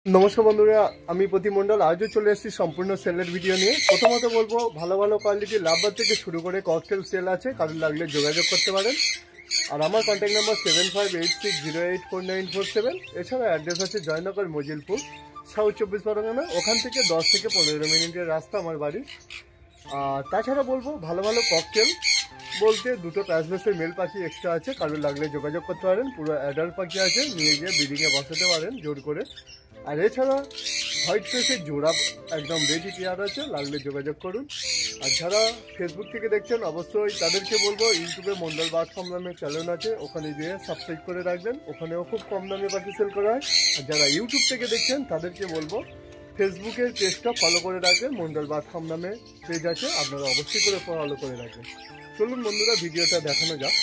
नमस्कार बंधुरा आमी प्रतिमंडल आजो चले एसेছি सम्पूर्ण सेलर भिडियो নিয়ে। প্রথমত বলবো ভালো ভালো কোয়ালিটির লাভবার থেকে শুরু করে ককটেল সেল আছে, কারণ লাগলে যোগাযোগ করতে পারেন। আর আমার কন্ট্যাক্ট নাম্বার 7586084947। এছাড়া অ্যাড্রেস আছে জয়নগর মজিলপুর, সাউথ 24 পরগনা। ওখান থেকে 10 থেকে 15 মিনিটের রাস্তা আমার বাড়ি। আর তাছাড়া বলবো ভালো ভালো ককটেল বলতে দুটো প্যাসবেসের মেল পাখি এক্সট্রা আছে, কারণ লাগলে যোগাযোগ করতে পারেন। পুরো অ্যাডাল্ট পাখি আছে, নিয়ে গিয়ে ব্রিডিংয়ে বসাতে পারেন জোর করে। আর এছাড়া হোয়াইট ফেসের জোড়া একদম রেডি পেয়ার আছে, লাগলে যোগাযোগ করুন। আর যারা ফেসবুক থেকে দেখছেন অবশ্যই তাদেরকে বলবো ইউটিউবে মন্ডল বার্ড ফার্ম নামে চ্যানেল আছে, ওখানে গিয়ে সাবস্ক্রাইব করে রাখবেন। ওখানেও খুব কম দামে পাখি সেল করা হয়। আর যারা ইউটিউব থেকে দেখছেন তাদেরকে বলবো ফেসবুকের পেজটা ফলো করে রাখবেন। মন্ডল বার্ড ফার্ম নামে পেজ আছে, আপনারা অবশ্যই করে ফলো করে রাখবেন। চলুন বন্ধুরা ভিডিওটা দেখানো যাক।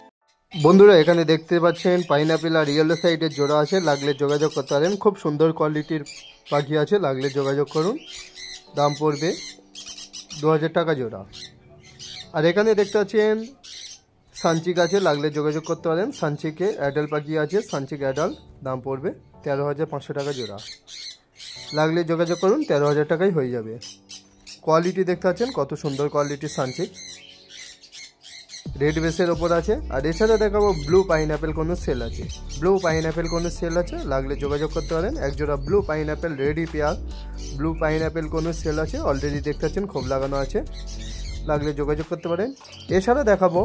বন্ধুরা এখানে দেখতে পাচ্ছেন পাইনাপেল আর ইয়েলো সাইডের জোড়া আছে, লাগলে যোগাযোগ করতে পারেন। খুব সুন্দর কোয়ালিটির পাখি আছে, লাগলে যোগাযোগ করুন। দাম পড়বে 2000 টাকা জোড়া। আর এখানে দেখতে পাচ্ছেন সানচিক আছে, লাগলে যোগাযোগ করতে পারেন। সানচিকে অ্যাডাল্ট পাখি আছে, সানচিক অ্যাডাল্ট, দাম পড়বে 13,500 টাকা জোড়া। লাগলে যোগাযোগ করুন, 13,000 টাকাই হয়ে যাবে। কোয়ালিটি দেখতে পাচ্ছেন কত সুন্দর কোয়ালিটির সানচিক, রেড বেসের ওপর আছে। আর এছাড়া দেখাবো ব্লু পাইনাপেল কোনো সেল আছে, ব্লু পাইনাপেল কোনো সেল আছে, লাগলে যোগাযোগ করতে পারেন। একজোড়া blue pineapple ready pair, blue pineapple কোনো সেল আছে, অলরেডি দেখতে পাচ্ছেন খোপ লাগানো আছে, লাগলে যোগাযোগ করতে পারেন। এছাড়া দেখাবো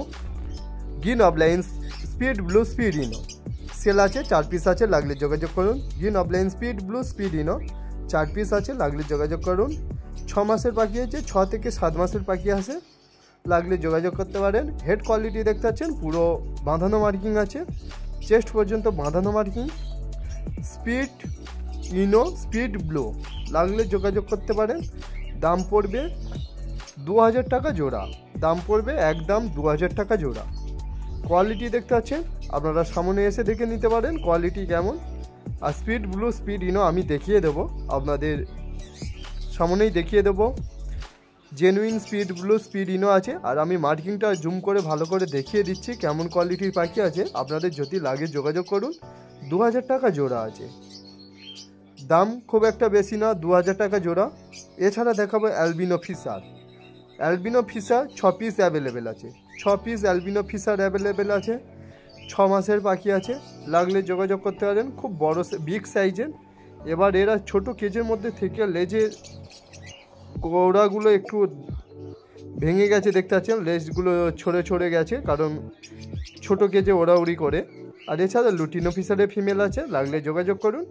green offline speed blue speed ইনো সেল আছে, 4 পিস আছে, লাগলে যোগাযোগ করুন। Green offline speed blue speed ইনো 4 পিস আছে, লাগলে যোগাযোগ করুন। 6 মাসের পাখি আছে, 6 থেকে 7 মাসের পাখি আছে, লাগলে যোগাযোগ করতে পারেন। হেড কোয়ালিটি দেখতে পাচ্ছেন পুরো বাঁধানো মার্কিং আছে, চেস্ট পর্যন্ত বাঁধানো মার্কিং। স্পিড ইনো স্পিড ব্লু, লাগলে যোগাযোগ করতে পারেন। দাম পড়বে 2000 টাকা জোড়া, দাম পড়বে একদম 2000 টাকা জোড়া। কোয়ালিটি দেখতে পাচ্ছেন, আপনারা সামনে এসে দেখে নিতে পারেন কোয়ালিটি কেমন। আর স্পিড ব্লু স্পিড ইনো আমি দেখিয়ে দেবো, আপনাদের সামনেই দেখিয়ে দেবো। জেনুইন স্পিড ব্লু স্পিড ইনো আছে। আর আমি মার্কিংটা জুম করে ভালো করে দেখিয়ে দিচ্ছি কেমন কোয়ালিটির পাখি আছে, আপনাদের যদি লাগে যোগাযোগ করুন। 2000 টাকা জোড়া আছে, দাম খুব একটা বেশি না, 2000 টাকা জোড়া। এছাড়া দেখাবো albino fisher, albino fisher 6 piece available আছে, 6 পিস অ্যালবিনো ফিশার অ্যাভেলেবেল আছে। 6 মাসের পাখি আছে, লাগলে যোগাযোগ করতে পারেন। খুব বড় বিগ সাইজের। এবার এরা ছোট কেজের মধ্যে থেকে লেজের গোড়াগুলো একটু ভেঙে গেছে, দেখতে পাচ্ছেন লেজগুলো ছড়ে গেছে, কারণ ছোট কেজে ওড়াউড়ি করে। আর এছাড়া লুটিনো ফিশারের ফিমেল আছে, লাগলে যোগাযোগ করুন।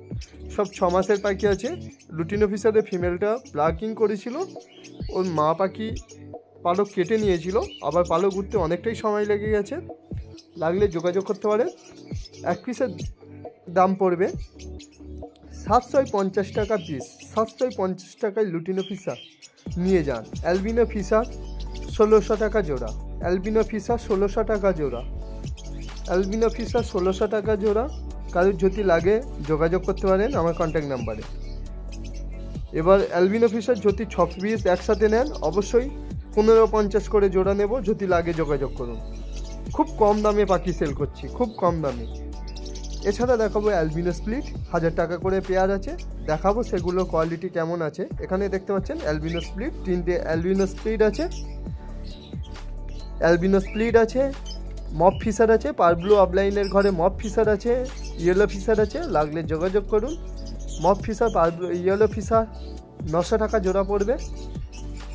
সব 6 মাসের পাখি আছে। লুটিনো ফিশারের ফিমেলটা প্লাকিং করেছিল, ওর মা পাখি পালক কেটে নিয়েছিল, আবার পালক উঠতে অনেকটাই সময় লেগে গেছে, লাগলে যোগাযোগ করতে পারেন। 1 পিসের দাম পড়বে 750 টাকা পিস, 750 টাকায় লুটিনো ফিশার নিয়ে যান। অ্যালবিনো ফিশার 1600 টাকা জোড়া, অ্যালবিনো ফিশার 1600 টাকা জোড়া, অ্যালবিনো ফিশার 1600 টাকা জোড়া। কারোর যদি লাগে যোগাযোগ করতে পারেন আমার কন্ট্যাক্ট নাম্বারে। এবার অ্যালবিনো ফিশার যদি 6 পিস একসাথে নেন অবশ্যই 1550 করে জোড়া নেব, যদি লাগে যোগাযোগ করুন। খুব কম দামে পাখি সেল করছি, খুব কম দামে। এছাড়া দেখাবো অ্যালবিনো স্প্লিট, 1000 টাকা করে পেয়ার আছে, দেখাবো সেগুলো কোয়ালিটি কেমন আছে। এখানে দেখতে পাচ্ছেন অ্যালবিনো স্প্লিট, 3টে অ্যালবিনো স্প্লিট আছে, অ্যালবিনো স্প্লিট আছে। মপ ফিশার আছে, পারব্লু অফলাইনের ঘরে মপ ফিশার আছে, ইয়েলো ফিশার আছে, লাগলে যোগাযোগ করুন। মপ ফিশার ইয়েলো ফিশার 900 টাকা জোড়া পড়বে।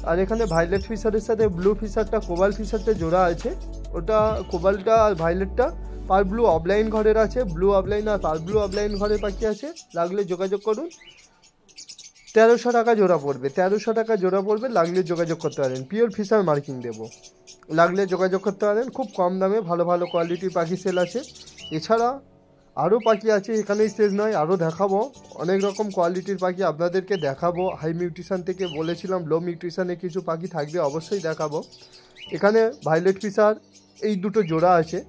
আর এখানে ভাইলেট ফিশারের সাথে ব্লু ফিশারটা কোবাল ফিশারটা জোড়া আছে, ওটা কোবালটা আর ভাইলেটটা পার ব্লু অফলাইন ঘরের আছে, ব্লু অফলাইন আর পার ব্লু অফলাইন ঘরের পাখি আছে, লাগলে যোগাযোগ করুন। 1300 টাকা জোড়া পড়বে, 1300 টাকা জোড়া পড়বে, লাগলে যোগাযোগ করতে পারেন। পিওর ফিশার মার্কিং দেবো, লাগলে যোগাযোগ করতে পারেন। খুব কম দামে ভালো ভালো কোয়ালিটির পাখি সেল আছে। এছাড়া আরও পাখি আছে, এখানেই শেষ নয়, আরও দেখাবো অনেক রকম কোয়ালিটির পাখি আপনাদেরকে দেখাবো। হাই মিউট্রিশন থেকে বলেছিলাম লো মিউট্রিশনে কিছু পাখি থাকবে, অবশ্যই দেখাবো। এখানে ভাইলেট ফিশার এই দুটো জোড়া আছে,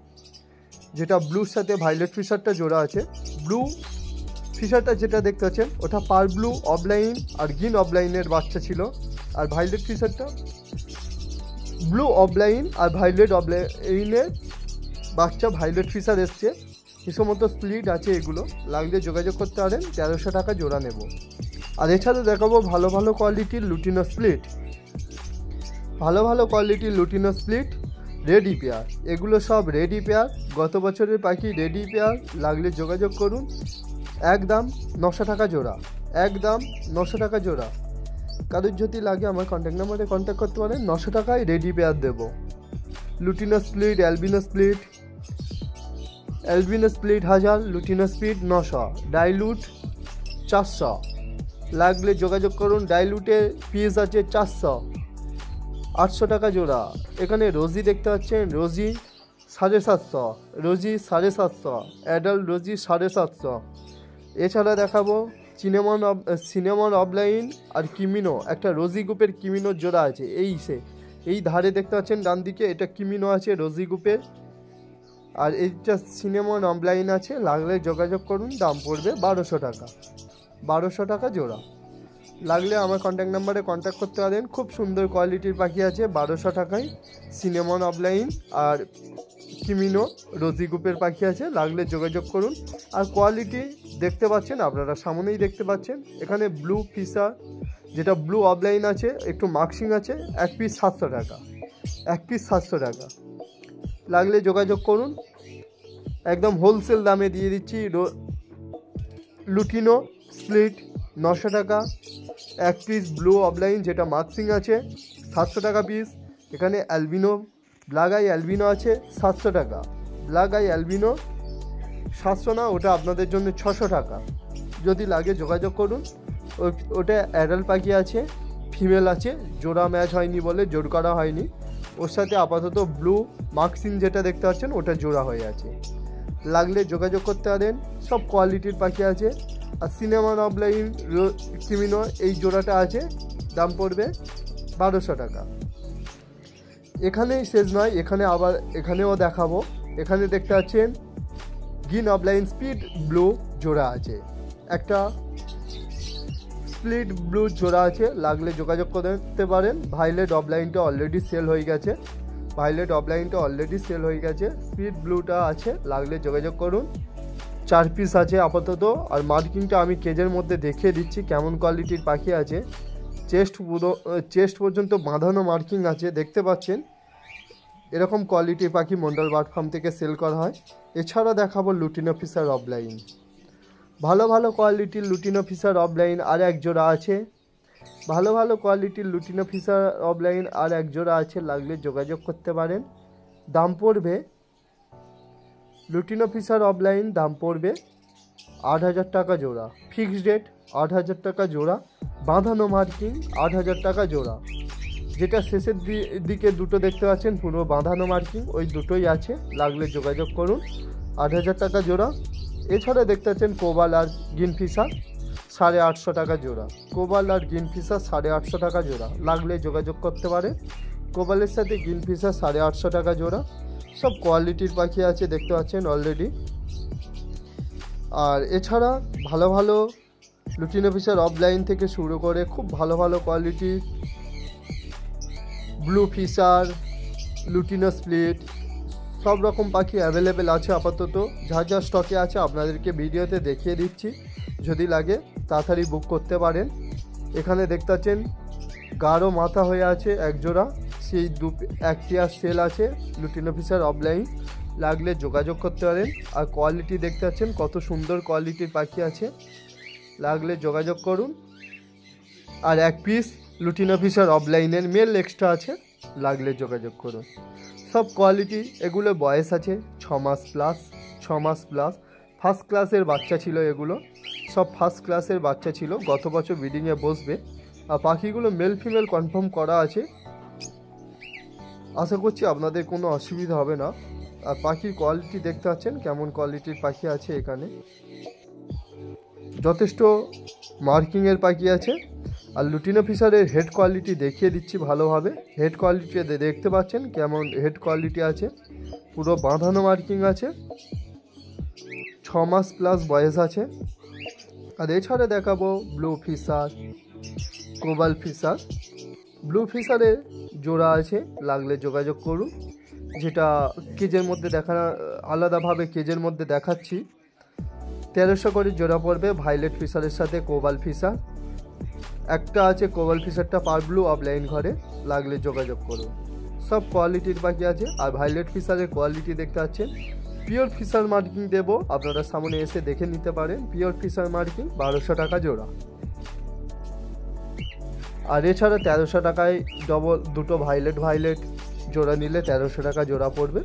যেটা ব্লুর সাথে ভাইলেট ফিশারটা জোড়া আছে। ব্লু ফিশারটা যেটা দেখতে পাচ্ছেন ওটা পার ব্লু অফলাইন আর গ্রিন অফলাইনের বাচ্চা ছিল, আর ভাইলেট ফিশারটা ব্লু অফলাইন আর ভাইলেট অফলাইনের বাচ্চা ভাইলেট ফিশার এসছে। কিছু মতো স্প্লিট আছে, এগুলো লাগলে যোগাযোগ করতে পারেন, 1300 টাকা জোড়া নেব। আর এছাড়া দেখাবো ভালো ভালো কোয়ালিটির লুটিনো স্প্লিট, ভালো ভালো কোয়ালিটির লুটিনো স্প্লিট রেডি পেয়ার, এগুলো সব রেডি পেয়ার, গত বছরের পাখি রেডি পেয়ার, লাগলে যোগাযোগ করুন। একদম 900 টাকা জোড়া, একদম 900 টাকা জোড়া। কারোর যদি লাগে আমার কন্ট্যাক্ট নাম্বারে কন্ট্যাক্ট করতে পারেন, 900 টাকায় রেডি পেয়ার দেবো। Lutino split, albino split, albino split 1000, lutino split 900, dilute 400, লাগলে যোগাযোগ করুন। ডাইলুটের পিস আছে 400, 800 টাকা জোড়া। এখানে রোজি দেখতে পাচ্ছেন, রোজি 750, রোজি 750, অ্যাডাল্ট রোজি 750। এছাড়া দেখাবো সিনেমন অফলাইন আর কিমিনো, একটা রোজি গ্রুপের কিমিনোর জোড়া আছে, এই ধারে দেখতে পাচ্ছেন ডান দিকে, এটা কিমিনো আছে রোজি গ্রুপের, আর এইটা সিনেমন অফলাইন আছে, লাগলে যোগাযোগ করুন। দাম পড়বে 1200 টাকা, 1200 টাকা জোড়া। লাগলে আমার কন্ট্যাক্ট নাম্বারে কন্ট্যাক্ট করতে পারেন। খুব সুন্দর কোয়ালিটির পাখি আছে 1200 টাকায়, সিনেমন অফলাইন আর কিমিনো রোজি গ্রুপের পাখি আছে, লাগলে যোগাযোগ করুন। আর কোয়ালিটি দেখতে পাচ্ছেন, আপনারা সামনেই দেখতে পাচ্ছেন। এখানে ব্লু ফিশার, যেটা ব্লু অফলাইন আছে, একটু মার্কসিং আছে, এক পিস 700 টাকা, এক পিস 700 টাকা, লাগলে যোগাযোগ করুন। একদম হোলসেল দামে দিয়ে দিচ্ছি। লুটিনো স্প্লিট 900 টাকা, এক পিস ব্লু অফলাইন যেটা মার্কসিং আছে 700 টাকা পিস। এখানে অ্যালবিনো, ব্ল্যাক আই অ্যালবিনো আছে 700 টাকা, ব্ল্যাক আই অ্যালবিনো 700 না, ওটা আপনাদের জন্য 600 টাকা, যদি লাগে যোগাযোগ করুন। ওটা অ্যাডাল্ট পাখি আছে, ফিমেল আছে, জোড়া ম্যাচ হয়নি বলে জোর করা হয়নি, ওর সাথে আপাতত ব্লু মার্কসিং যেটা দেখতে পাচ্ছেন ওটা জোড়া হয়ে আছে, লাগলে যোগাযোগ করতে পারেন। সব কোয়ালিটির পাখি আছে। আর সিনেমন অফলাইন কিমিনো এই জোড়াটা আছে, দাম পড়বে 1200 টাকা। এখানেই শেষ নয়, এখানেও দেখাবো। এখানে দেখতে পাচ্ছেন গ্রিন অফলাইন স্পিড ব্লু জোড়া আছে, একটা স্প্লিট ব্লু জোড়া আছে, লাগলে যোগাযোগ করতে পারেন। ভাইলেট অফলাইনটা অলরেডি সেল হয়ে গেছে, ভাইলেট অফলাইনটা অলরেডি সেল হয়ে গেছে, স্পিড ব্লুটা আছে, লাগলে যোগাযোগ করুন। 4 পিস আছে আপাতত। আর মার্কিংটা আমি কেজের মধ্যে দেখিয়ে দিচ্ছি কেমন কোয়ালিটির পাখি আছে। চেস্ট পর্যন্ত বাঁধানো মার্কিং আছে, দেখতে পাচ্ছেন। এরকম কোয়ালিটির পাখি মন্ডল বার্ড ফার্ম থেকে সেল করা হয়। এছাড়া দেখাবো লুটিনো ফিশার অফলাইন, ভালো ভালো কোয়ালিটির লুটিনো ফিশার অফলাইন আর এক জোড়া আছে, ভালো ভালো কোয়ালিটির লুটিনো ফিশার অফলাইন আর এক জোড়া আছে, লাগলে যোগাযোগ করতে পারেন। দাম পড়বে, লুটিনো ফিশার অফলাইন দাম পড়বে 8000 টাকা জোড়া, ফিক্সড রেট 8000 টাকা জোড়া, বাঁধানো মার্কিং 8000 টাকা জোড়া। যেটা শেষের দিকে দুটো দেখতে পাচ্ছেন পুরো বাঁধানো মার্কিং, ওই দুটোই আছে, লাগলে যোগাযোগ করুন। 8000 টাকা জোড়া। এছাড়া দেখতে পাচ্ছেন কোবাল আর গ্রিন ফিশার 850 টাকা জোড়া, কোবাল আর গ্রিন ফিশার 850 টাকা জোড়া, লাগলে যোগাযোগ করতে পারে। কোবালের সাথে গ্রিন ফিশার 850 টাকা জোড়া। সব কোয়ালিটির পাখি আছে, দেখতে পাচ্ছেন অলরেডি। আর এছাড়া ভালো ভালো লুটিনো ফিশার অফলাইন থেকে শুরু করে খুব ভালো ভালো কোয়ালিটির ব্লু ফিশার, লুটিনো স্প্লিট, সব রকম পাখি অ্যাভেলেবেল আছে আপাতত। যা যা স্টকে আছে আপনাদেরকে ভিডিওতে দেখিয়ে দিচ্ছি, যদি লাগে তাড়াতাড়ি বুক করতে পারেন। এখানে দেখতে পাচ্ছেন গাঢ় মাথা হয়ে আছে এক জোড়া, সেই একটি আর সেল আছে লুটিনো ফিশার অফলাইন, লাগলে যোগাযোগ করতে পারেন। আর কোয়ালিটি দেখতে পাচ্ছেন কত সুন্দর কোয়ালিটির পাখি আছে, লাগলে যোগাযোগ করুন। আর এক পিস লুটিনো ফিশার অফলাইনের মেল এক্সট্রা আছে, লাগলে যোগাযোগ করুন। সব কোয়ালিটি, এগুলো বয়স আছে 6 মাস প্লাস, 6 মাস প্লাস। ফার্স্ট ক্লাসের বাচ্চা ছিল এগুলো, সব ফার্স্ট ক্লাসের বাচ্চা ছিল, গত বছর ব্রিডিংয়ে বসবে। আর পাখিগুলো মেল ফিমেল কনফার্ম করা আছে, আশা করছি আপনাদের কোনো অসুবিধা হবে না। আর পাখির কোয়ালিটি দেখতে পাচ্ছেন কেমন কোয়ালিটির পাখি আছে, এখানে যথেষ্ট মার্কিংয়ের পাখি আছে। আর লুটিনো ফিশারের হেড কোয়ালিটি দেখিয়ে দিচ্ছি ভালোভাবে। হেড কোয়ালিটি দেখতে পাচ্ছেন কেমন হেড কোয়ালিটি আছে, পুরো বাঁধানো মার্কিং আছে, 6 মাস প্লাস বয়স আছে। আর এছাড়া দেখাবো ব্লু ফিশার, কোবাল ফিশার। ব্লু ফিশারের জোড়া আছে, লাগলে যোগাযোগ করুন। যেটা কেজের মধ্যে আলাদাভাবে কেজের মধ্যে দেখাচ্ছি। 1300 করে জোড়া পড়বে ভাইলেট ফিশারের সাথে কোবাল ফিশার। একটা আছে কোবাল ফিশারটা পার ব্লু অফলাইন ঘরে, লাগলে যোগাযোগ করুন। সব কোয়ালিটির বাকি আছে। আর ভাইলেট ফিশারের কোয়ালিটি দেখতে পাচ্ছেন, পিওর ফিশার মার্কিং দেবো, আপনারা সামনে এসে দেখে নিতে পারেন। পিওর ফিশার মার্কিং 1200 টাকা জোড়া। আর এছাড়া 1300 টাকায় দুটো ভাইলেট জোড়া নিলে 1300 টাকা জোড়া পড়বে,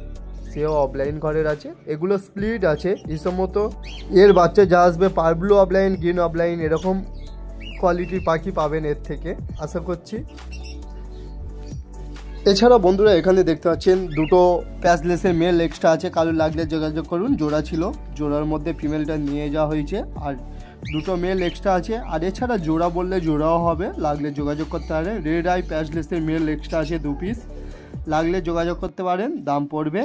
সেও অফলাইন ঘরের আছে। এগুলো স্প্লিট আছে হিসেব এর বাচ্চা যা আসবে পার ব্লু অফলাইন, গ্রিন অফলাইন এরকম কোয়ালিটির পাখি পাবেন এর থেকে, আশা করছি। এছাড়া বন্ধুরা এখানে দেখতে পাচ্ছেন দুটো প্যাচলেসের মেল এক্সট্রা আছে, কারোর লাগলে যোগাযোগ করুন। জোড়া ছিল, জোড়ার মধ্যে ফিমেলটা নিয়ে যাওয়া হয়েছে, আর দুটো মেল এক্সট্রা আছে। আর এছাড়া জোড়া বললে জোড়াও হবে, লাগলে যোগাযোগ করতে পারেন। রেড আই প্যাচলেসের মেল এক্সট্রা আছে 2 পিস, লাগলে যোগাযোগ করতে পারেন। দাম পড়বে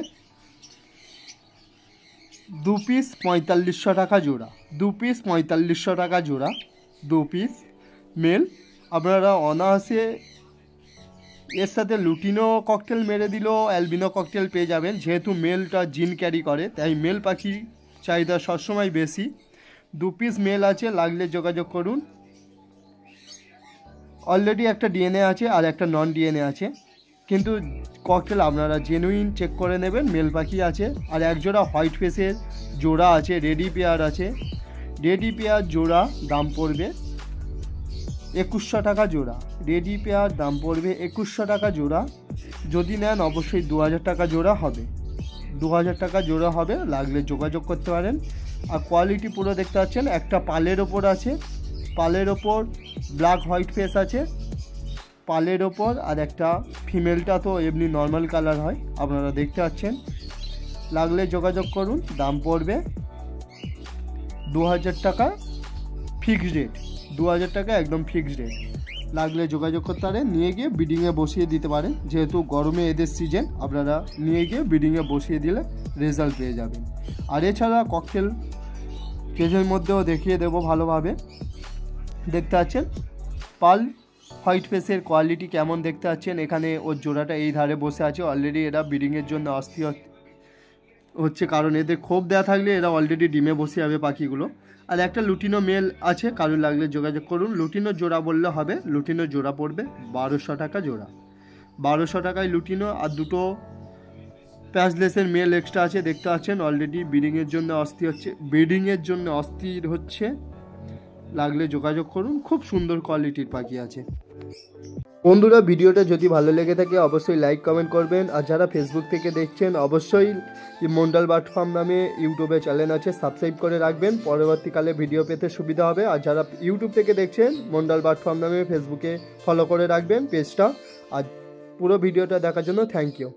2 পিস 4500 টাকা জোড়া। 2 পিস 4500 টাকা জোড়া, 2 পিস মেল। আপনারা অনায়াসে এর সাথে লুটিনো ককটেল মেরে দিলেও অ্যালবিনো ককটেল পেয়ে যাবেন। যেহেতু মেলটা জিন ক্যারি করে, তাই মেল পাখির চাহিদা সবসময় বেশি। 2 পিস মেল আছে, লাগলে যোগাযোগ করুন। অলরেডি একটা ডিএনএ আছে আর একটা নন ডিএনএ আছে, কিন্তু ককটেল আপনারা জেনুইন চেক করে নেবেন। মেল পাখি আছে। আর এক জোড়া হোয়াইট ফেসের জোড়া আছে, রেডি পেয়ার আছে। রেডি পেয়ার জোড়া দাম পড়বে 2100 টাকা জোড়া। রেডি পেয়ার দাম পড়বে 2100 টাকা জোড়া। যদি নেন অবশ্যই 2000 টাকা জোড়া হবে, 2000 টাকা জোড়া হবে, লাগলে যোগাযোগ করতে পারেন। আর কোয়ালিটি পুরো দেখতে পাচ্ছেন, একটা পালের ওপর আছে, পালের ওপর ব্ল্যাক হোয়াইট ফেস আছে পালের ওপর, আর একটা ফিমেলটা তো এমনি নর্মাল কালার হয়, আপনারা দেখতে পাচ্ছেন। লাগলে যোগাযোগ করুন। দাম পড়বে 2000 টাকা ফিক্সড রেট, 2000 টাকা একদম ফিক্সড রেট। লাগলে যোগাযোগ করতে পারেন, নিয়ে গিয়ে ব্রিডিংয়ে বসিয়ে দিতে পারেন। যেহেতু গরমে এদের সিজন, আপনারা নিয়ে গিয়ে ব্রিডিংয়ে বসিয়ে দিলে রেজাল্ট পেয়ে যাবেন। আর এছাড়া ককটেল কেজের মধ্যেও দেখিয়ে দেবো ভালোভাবে। দেখতে পাচ্ছেন পাল হোয়াইট ফেসের কোয়ালিটি কেমন দেখতে পাচ্ছেন। এখানে ওর জোড়াটা এই ধারে বসে আছে। অলরেডি এরা ব্রিডিংয়ের জন্য অস্থির হচ্ছে, কারণ এদের খোপ দেওয়া থাকলে এরা অলরেডি ডিমে বসে যাবে পাখিগুলো। আর একটা লুটিনো মেল আছে, কারোর লাগলে যোগাযোগ করুন। লুটিনো জোড়া বললে হবে, লুটিনো জোড়া পড়বে 1200 টাকা জোড়া। 1200 টাকায় লুটিনো। আর দুটো প্যাচলেসের মেল এক্সট্রা আছে, দেখতে পাচ্ছেন। অলরেডি ব্রিডিংয়ের জন্য অস্থির হচ্ছে, লাগলে যোগাযোগ করুন। খুব সুন্দর কোয়ালিটির পাখি আছে। বন্ধুরা ভিডিওটা যদি ভালো লেগে থাকে অবশ্যই লাইক কমেন্ট করবেন। আর যারা ফেসবুক থেকে দেখছেন অবশ্যই মন্ডল বার্ড ফার্ম নামে ইউটিউবে চ্যানেল আছে, সাবস্ক্রাইব করে রাখবেন, পরবর্তীকালে ভিডিও পেতে সুবিধা হবে। আর যারা ইউটিউব থেকে দেখছেন মন্ডল বার্ড ফার্ম নামে ফেসবুকে ফলো করে রাখবেন পেজটা। আর পুরো ভিডিওটা দেখার জন্য থ্যাংক ইউ।